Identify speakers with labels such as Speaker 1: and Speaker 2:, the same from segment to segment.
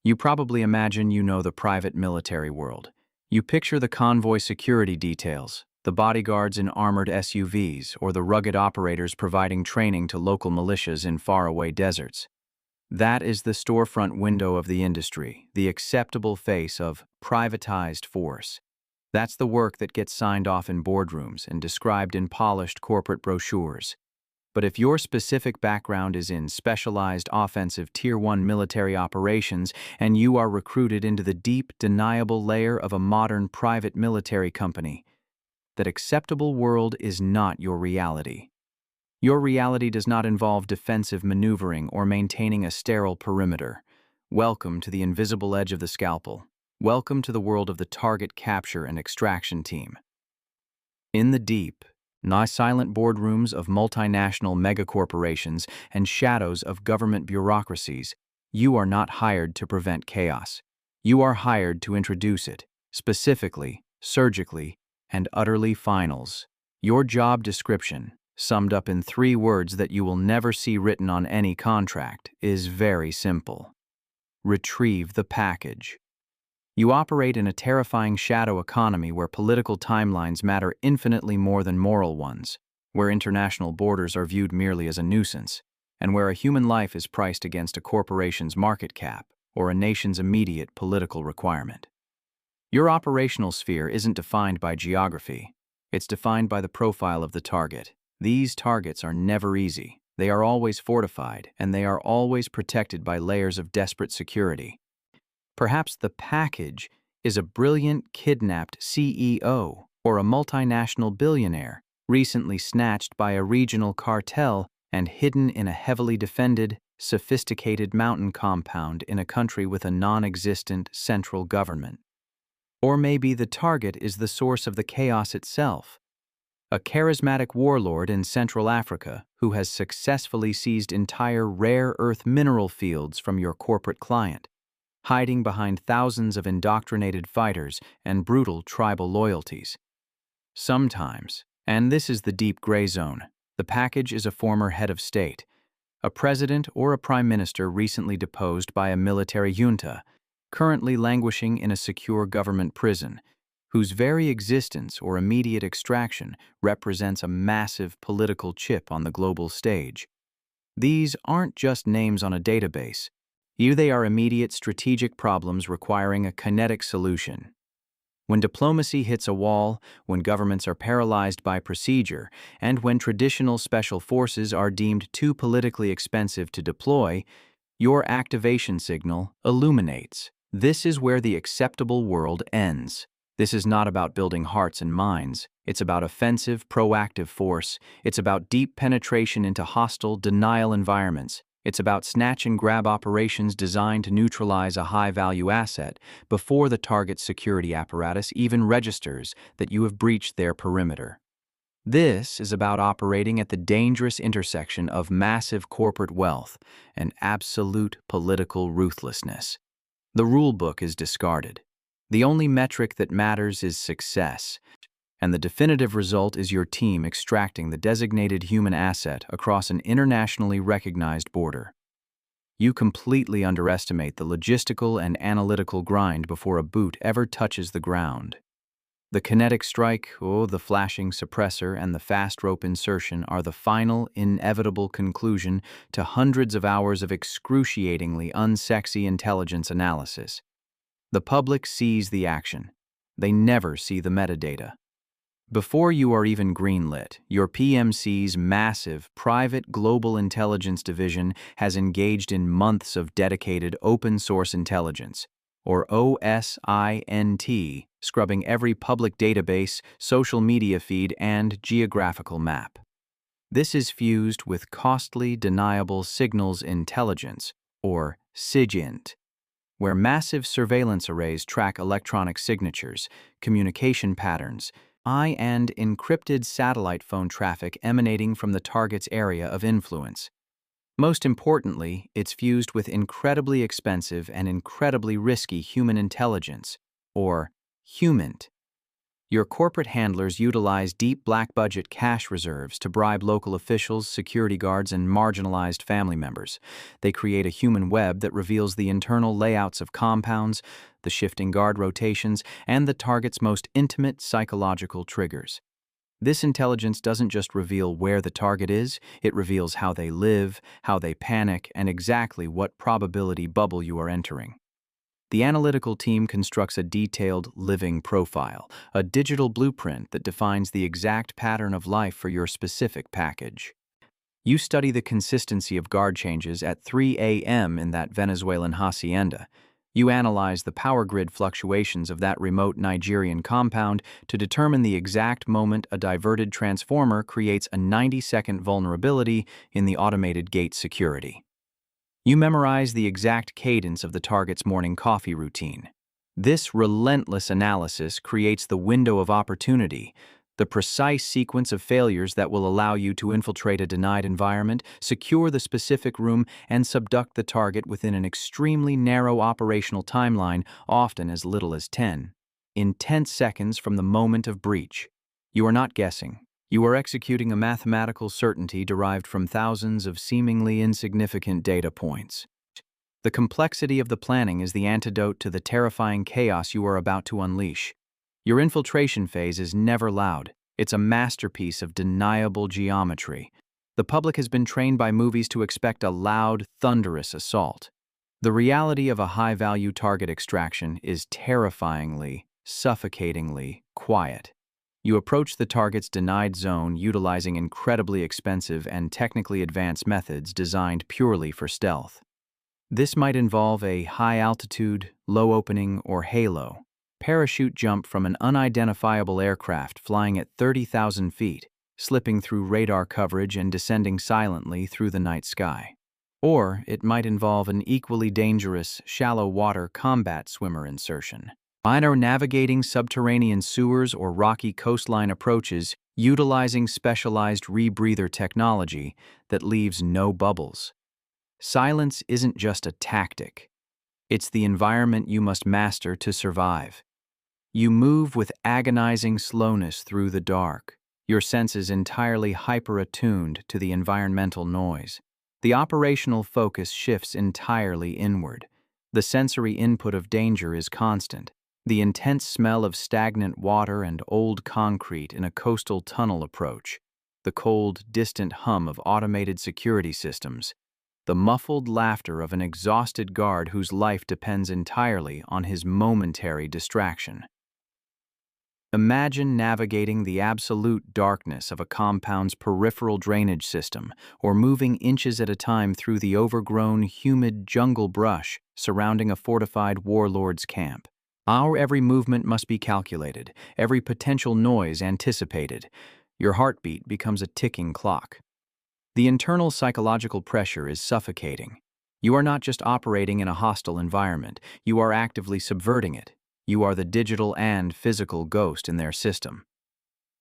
Speaker 1: You probably imagine you know the private military world. You picture the convoy security details, the bodyguards in armored SUVs, or the rugged operators providing training to local militias in faraway deserts. That is the storefront window of the industry, the acceptable face of privatized force. That's the work that gets signed off in boardrooms and described in polished corporate brochures. But if your specific background is in specialized offensive Tier 1 military operations and you are recruited into the deep, deniable layer of a modern private military company, that acceptable world is not your reality. Your reality does not involve defensive maneuvering or maintaining a sterile perimeter. Welcome to the invisible edge of the scalpel. Welcome to the world of the target capture and extraction team. In the deep, silent boardrooms of multinational megacorporations and shadows of government bureaucracies, you are not hired to prevent chaos. You are hired to introduce it, specifically, surgically, and utterly finals. Your job description, summed up in 3 words that you will never see written on any contract, is very simple. Retrieve the package. You operate in a terrifying shadow economy where political timelines matter infinitely more than moral ones, where international borders are viewed merely as a nuisance, and where a human life is priced against a corporation's market cap or a nation's immediate political requirement. Your operational sphere isn't defined by geography. It's defined by the profile of the target. These targets are never easy. They are always fortified, and they are always protected by layers of desperate security. Perhaps the package is a brilliant kidnapped CEO or a multinational billionaire recently snatched by a regional cartel and hidden in a heavily defended, sophisticated mountain compound in a country with a non-existent central government. Or maybe the target is the source of the chaos itself. A charismatic warlord in Central Africa who has successfully seized entire rare earth mineral fields from your corporate client, hiding behind thousands of indoctrinated fighters and brutal tribal loyalties. Sometimes, and this is the deep gray zone, the package is a former head of state, a president or a prime minister recently deposed by a military junta, currently languishing in a secure government prison, whose very existence or immediate extraction represents a massive political chip on the global stage. These aren't just names on a database. They are immediate strategic problems requiring a kinetic solution. When diplomacy hits a wall, when governments are paralyzed by procedure, and when traditional special forces are deemed too politically expensive to deploy, your activation signal illuminates. This is where the acceptable world ends. This is not about building hearts and minds. It's about offensive, proactive force. It's about deep penetration into hostile, denial environments. It's about snatch-and-grab operations designed to neutralize a high-value asset before the target's security apparatus even registers that you have breached their perimeter. This is about operating at the dangerous intersection of massive corporate wealth and absolute political ruthlessness. The rulebook is discarded. The only metric that matters is success, and the definitive result is your team extracting the designated human asset across an internationally recognized border. You completely underestimate the logistical and analytical grind before a boot ever touches the ground. The kinetic strike, the flashing suppressor, and the fast rope insertion are the final, inevitable conclusion to hundreds of hours of excruciatingly unsexy intelligence analysis. The public sees the action. They never see the metadata. Before you are even greenlit, your PMC's massive private global intelligence division has engaged in months of dedicated open-source intelligence, or OSINT, scrubbing every public database, social media feed, and geographical map. This is fused with costly deniable signals intelligence, or SIGINT, where massive surveillance arrays track electronic signatures, communication patterns, and encrypted satellite phone traffic emanating from the target's area of influence. Most importantly, it's fused with incredibly expensive and incredibly risky human intelligence, or HUMINT. Your corporate handlers utilize deep black budget cash reserves to bribe local officials, security guards, and marginalized family members. They create a human web that reveals the internal layouts of compounds, the shifting guard rotations, and the target's most intimate psychological triggers. This intelligence doesn't just reveal where the target is, it reveals how they live, how they panic, and exactly what probability bubble you are entering. The analytical team constructs a detailed, living profile, a digital blueprint that defines the exact pattern of life for your specific package. You study the consistency of guard changes at 3 a.m. in that Venezuelan hacienda. You analyze the power grid fluctuations of that remote Nigerian compound to determine the exact moment a diverted transformer creates a 90-second vulnerability in the automated gate security. You memorize the exact cadence of the target's morning coffee routine. This relentless analysis creates the window of opportunity, the precise sequence of failures that will allow you to infiltrate a denied environment, secure the specific room, and subduct the target within an extremely narrow operational timeline, often as little as 10. In 10 seconds from the moment of breach. You are not guessing. You are executing a mathematical certainty derived from thousands of seemingly insignificant data points. The complexity of the planning is the antidote to the terrifying chaos you are about to unleash. Your infiltration phase is never loud. It's a masterpiece of deniable geometry. The public has been trained by movies to expect a loud, thunderous assault. The reality of a high-value target extraction is terrifyingly, suffocatingly quiet. You approach the target's denied zone utilizing incredibly expensive and technically advanced methods designed purely for stealth. This might involve a high-altitude, low-opening, or halo parachute jump from an unidentifiable aircraft flying at 30,000 feet, slipping through radar coverage and descending silently through the night sky. Or it might involve an equally dangerous, shallow-water combat swimmer insertion. Either navigating subterranean sewers or rocky coastline approaches utilizing specialized rebreather technology that leaves no bubbles. Silence isn't just a tactic. It's the environment you must master to survive. You move with agonizing slowness through the dark, your senses entirely hyper-attuned to the environmental noise. The operational focus shifts entirely inward. The sensory input of danger is constant. The intense smell of stagnant water and old concrete in a coastal tunnel approach. The cold, distant hum of automated security systems. The muffled laughter of an exhausted guard whose life depends entirely on his momentary distraction. Imagine navigating the absolute darkness of a compound's peripheral drainage system, or moving inches at a time through the overgrown, humid jungle brush surrounding a fortified Warlords camp. Our every movement must be calculated, every potential noise anticipated. Your heartbeat becomes a ticking clock. The internal psychological pressure is suffocating. You are not just operating in a hostile environment, you are actively subverting it. You are the digital and physical ghost in their system.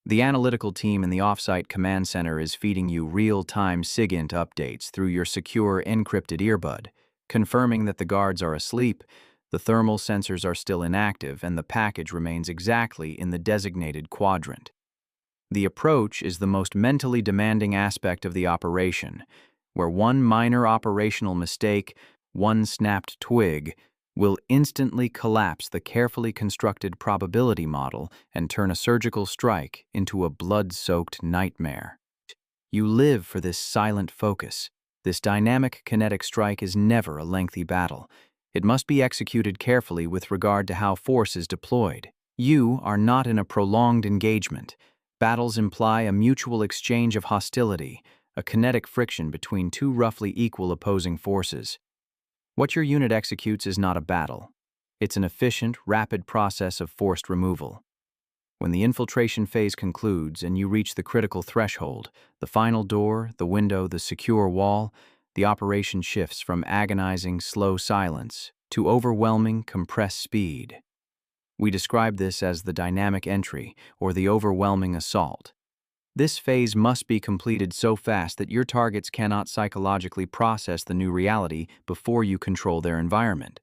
Speaker 1: The analytical team in the offsite command center is feeding you real-time SIGINT updates through your secure encrypted earbud, confirming that the guards are asleep, the thermal sensors are still inactive, and the package remains exactly in the designated quadrant. The approach is the most mentally demanding aspect of the operation, where one minor operational mistake, one snapped twig, will instantly collapse the carefully constructed probability model and turn a surgical strike into a blood-soaked nightmare. You live for this silent focus. This dynamic kinetic strike is never a lengthy battle. It must be executed carefully with regard to how force is deployed. You are not in a prolonged engagement. Battles imply a mutual exchange of hostility, a kinetic friction between two roughly equal opposing forces. What your unit executes is not a battle. It's an efficient, rapid process of forced removal. When the infiltration phase concludes and you reach the critical threshold, the final door, the window, the secure wall, the operation shifts from agonizing, slow silence to overwhelming, compressed speed. We describe this as the dynamic entry or the overwhelming assault. This phase must be completed so fast that your targets cannot psychologically process the new reality before you control their environment.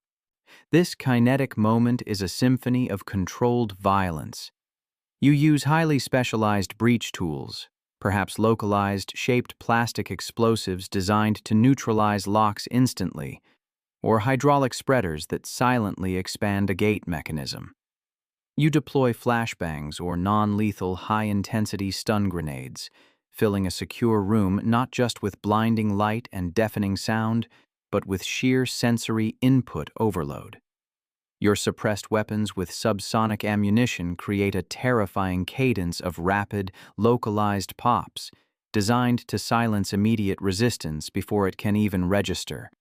Speaker 1: This kinetic moment is a symphony of controlled violence. You use highly specialized breach tools, perhaps localized, shaped plastic explosives designed to neutralize locks instantly, or hydraulic spreaders that silently expand a gate mechanism. You deploy flashbangs or non-lethal high-intensity stun grenades, filling a secure room not just with blinding light and deafening sound, but with sheer sensory input overload. Your suppressed weapons with subsonic ammunition create a terrifying cadence of rapid, localized pops, designed to silence immediate resistance before it can even register.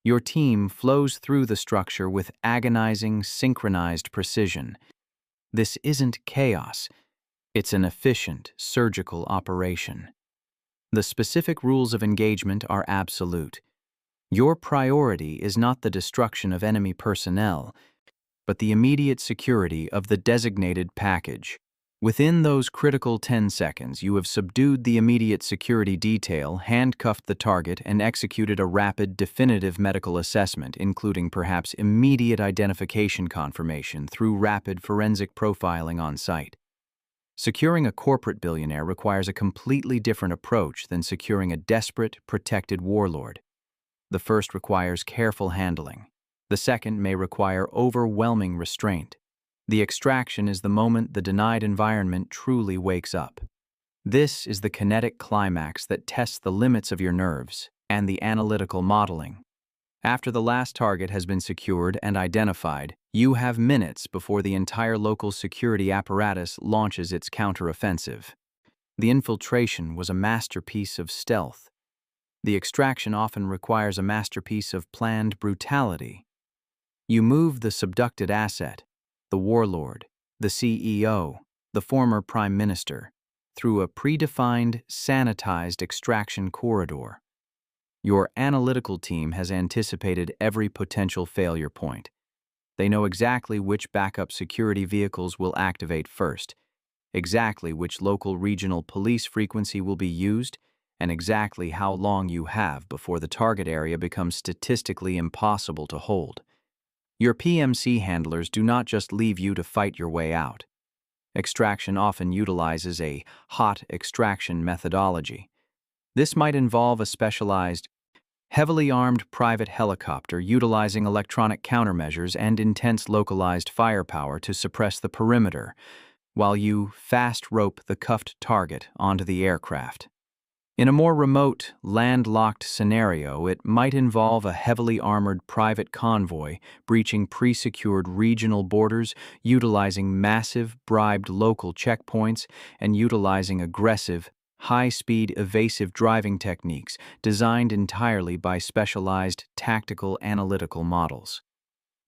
Speaker 1: Your team flows through the structure with agonizing, synchronized precision. This isn't chaos. It's an efficient, surgical operation. The specific rules of engagement are absolute. Your priority is not the destruction of enemy personnel, but the immediate security of the designated package. Within those critical 10 seconds, you have subdued the immediate security detail, handcuffed the target, and executed a rapid, definitive medical assessment, including perhaps immediate identification confirmation through rapid forensic profiling on site. Securing a corporate billionaire requires a completely different approach than securing a desperate, protected warlord. The first requires careful handling. The second may require overwhelming restraint. The extraction is the moment the denied environment truly wakes up. This is the kinetic climax that tests the limits of your nerves and the analytical modeling. After the last target has been secured and identified, you have minutes before the entire local security apparatus launches its counteroffensive. The infiltration was a masterpiece of stealth. The extraction often requires a masterpiece of planned brutality. You move the subducted asset, the warlord, the CEO, the former prime minister, through a predefined, sanitized extraction corridor. Your analytical team has anticipated every potential failure point. They know exactly which backup security vehicles will activate first, exactly which local regional police frequency will be used, and exactly how long you have before the target area becomes statistically impossible to hold. Your PMC handlers do not just leave you to fight your way out. Extraction often utilizes a hot extraction methodology. This might involve a specialized, heavily armed private helicopter utilizing electronic countermeasures and intense localized firepower to suppress the perimeter, while you fast rope the cuffed target onto the aircraft. In a more remote, landlocked scenario, it might involve a heavily armored private convoy breaching pre-secured regional borders, utilizing massive, bribed local checkpoints, and utilizing aggressive, high-speed evasive driving techniques designed entirely by specialized tactical analytical models.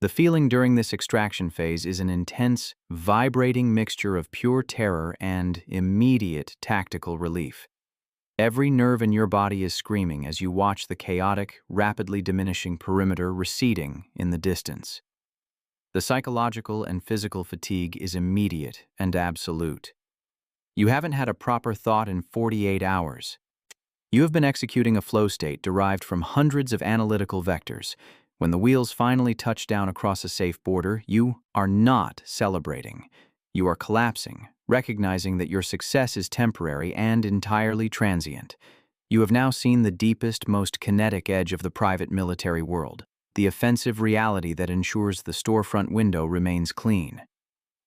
Speaker 1: The feeling during this extraction phase is an intense, vibrating mixture of pure terror and immediate tactical relief. Every nerve in your body is screaming as you watch the chaotic, rapidly diminishing perimeter receding in the distance. The psychological and physical fatigue is immediate and absolute. You haven't had a proper thought in 48 hours. You have been executing a flow state derived from hundreds of analytical vectors. When the wheels finally touch down across a safe border, you are not celebrating. You are collapsing, recognizing that your success is temporary and entirely transient. You have now seen the deepest, most kinetic edge of the private military world, the offensive reality that ensures the storefront window remains clean.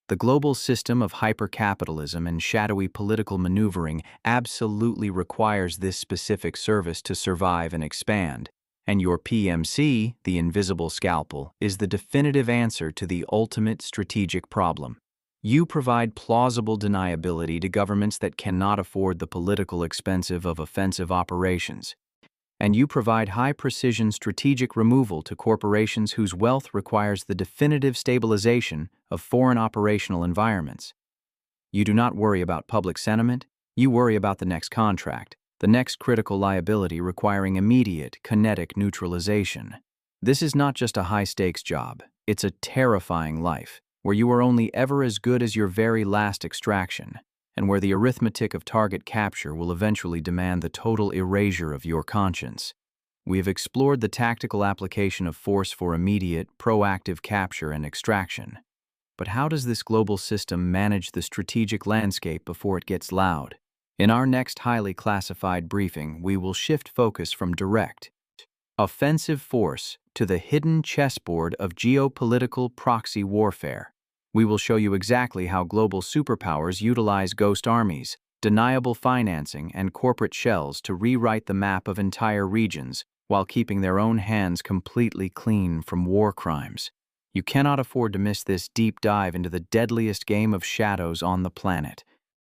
Speaker 1: The global system of hypercapitalism and shadowy political maneuvering absolutely requires this specific service to survive and expand, and your PMC, the invisible scalpel, is the definitive answer to the ultimate strategic problem. You provide plausible deniability to governments that cannot afford the political expense of offensive operations. And you provide high-precision strategic removal to corporations whose wealth requires the definitive stabilization of foreign operational environments. You do not worry about public sentiment, you worry about the next contract, the next critical liability requiring immediate, kinetic neutralization. This is not just a high-stakes job, it's a terrifying life, where you are only ever as good as your very last extraction, and where the arithmetic of target capture will eventually demand the total erasure of your conscience. We have explored the tactical application of force for immediate, proactive capture and extraction. But how does this global system manage the strategic landscape before it gets loud? In our next highly classified briefing, we will shift focus from direct, offensive force to the hidden chessboard of geopolitical proxy warfare. We will show you exactly how global superpowers utilize ghost armies, deniable financing, and corporate shells to rewrite the map of entire regions while keeping their own hands completely clean from war crimes. You cannot afford to miss this deep dive into the deadliest game of shadows on the planet.